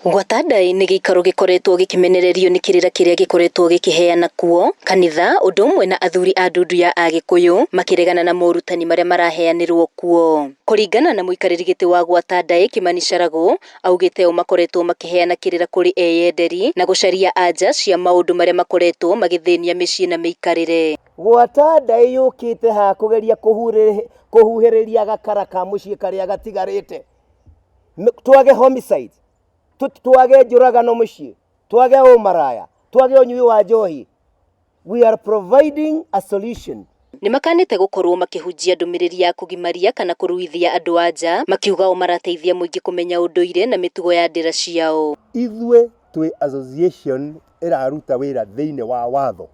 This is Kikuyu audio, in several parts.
Gwatandai nĩ gĩikaro gĩkoretwo gĩkĩmenererio nĩ kĩrĩra kĩrĩa gĩkoretwo gĩkĩheana kuo kanitha ũndũ ũmwe na athuri a ndundu ya Agĩkũyũ makĩregana na morutani marĩa maraheanĩrwo kuo. Kũringana na mũikarĩri gĩtĩ wa Gwatandai Kimani Icharagũ, augĩte o makoretwo makĩheana kĩrĩra kũrĩ eyenderi na gũcaria anja cia maũndũ marĩa makoretwo magĩthĩnia mĩciĩ na mĩikarĩre. Gwatandai yũkĩte ha kũgeria kũhuhĩrĩria gakara ka mũciĩ karĩa gatigarĩte, twage homicide, twage njũragano mũciĩ, twage ũmaraya, twage ũnyui wa njohi. We are providing a solution. Nĩmakanĩte gũkorwo makĩhunjia ndũmĩrĩri ya kũgimaria kana kũruithia andũ anja, makiuga o marateithia mũingĩ kũmenya ũndũire na mĩtugo ya ndĩra ciao. Ithuĩ twĩ association ĩraruta wĩra thĩinĩ wa watho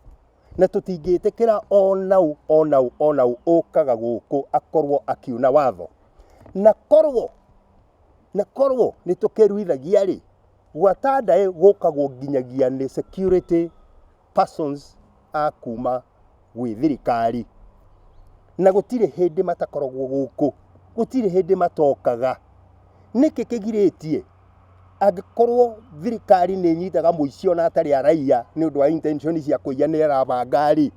na tũtingĩtĩkĩra onau ũkaga gũkũ akorwo akiuna watho na korwo nĩ tũkĩruithagia rĩ, Gwatandai gũkagwo nginyagia nĩ security persons a kuma gwĩ thirikari na gũtirĩ hĩndĩ matakoragwo gũkũ, gũtirĩ hĩndĩ matokaga. Nĩkĩ kĩgirĩtie? Angĩkorwo thirikari nĩ nyitaga mũici ona atarĩ a raia nĩ ũndũ wa intention cia kũiya nĩ arabanga rĩ,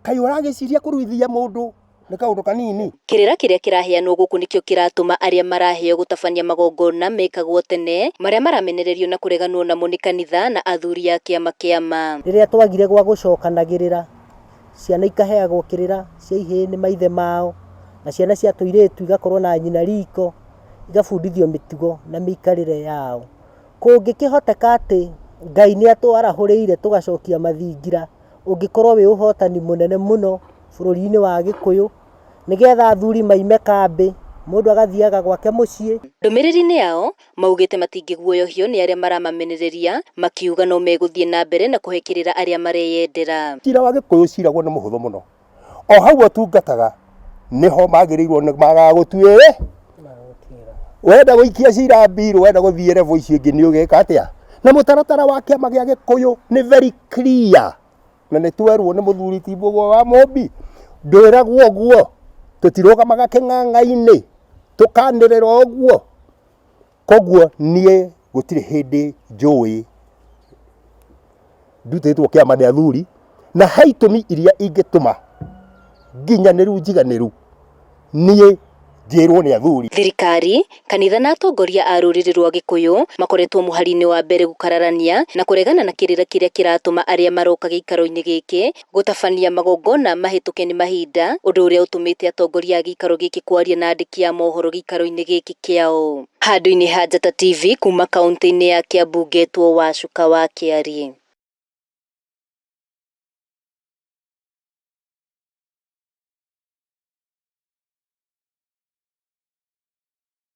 kaĩ ũragĩciria kũruithia mũndũ nĩ kaũndũ kanini? Kĩrĩra kĩrĩa kĩraheanwo gũkũ nĩkĩo kĩratũma arĩa maraheo gũtabania magongona mekagwo tene marĩa maramenererio na kũreganwo namo nĩ kanitha na athuri a kĩama. Rĩrĩa twagire gwa gũcokanagĩrĩra, ciana ikaheagwo kĩrĩra cia ihĩĩ nĩ maithe mao, na ciana cia tũirĩtu igakorwo na nyina riko, igabundithio mĩtugo na mĩikarĩre yao. Kũngĩkĩhoteka atĩ Ngai nĩ atwarahũrĩire tũgacokia mathingira, ũngĩkorwo wĩ ũhotani mũnene mũno bũrũri-inĩ wa Gĩkũyũ, nĩgetha athuri maime kambĩ, mũndũ agathiaga gwake mũciĩ. Ndũmĩrĩri-inĩ yao maugĩte matingĩguoyohio nĩ arĩa maramamenereria, makiuga no megũthiĩ na mbere na kũhe kĩrĩra arĩa mareyendera. Cira wa Gĩkũyũ ciragwo nĩ mũhũthũ mũno, o hau atungataga nĩho magĩrĩirwo nĩ magagũtuĩre. Wenda gũikia cira mbirũ, wenda gũthiĩ level icio ingĩ nĩ ũgĩka atĩa? Na mũtaratara wa kĩama gĩa Gĩkũyũ nĩ very clear, na nĩ twerwo nĩ mũthuri ti Mbũgua wa Mũmbi, ndwĩragwo ũguo, tũtirũgamaga kĩng'ang'a-inĩ tũkanĩrĩra ũguo. Koguo niĩ gũtirĩ hĩndĩ njũĩ ndutĩtwo kĩama nĩ athuri, na he itũmi iria ingĩtũma nginyanĩru njiganĩru niĩ njĩrwo nĩ athuri. Thirikari, kanitha na atongoria a rũrĩrĩ rwa Gĩkũyũ makoretwo mũhari-inĩ wa mbere gũkararania na kũregana na kĩrĩra kĩrĩa kĩratũma arĩa maroka gĩikaro-inĩ gĩkĩ gũtabania magongona mahĩtũke nĩ mahinda, ũndũ ũrĩa ũtũmĩte atongoria a gĩikaro gĩkĩ kwaria na andĩki a mohoro gĩikaro-inĩ gĩkĩ kĩao. Handũ-inĩ ha Njata TV kuma kaũntĩ-inĩ ya Kiambu, Ngetwo Wacuka wa Kĩarĩ.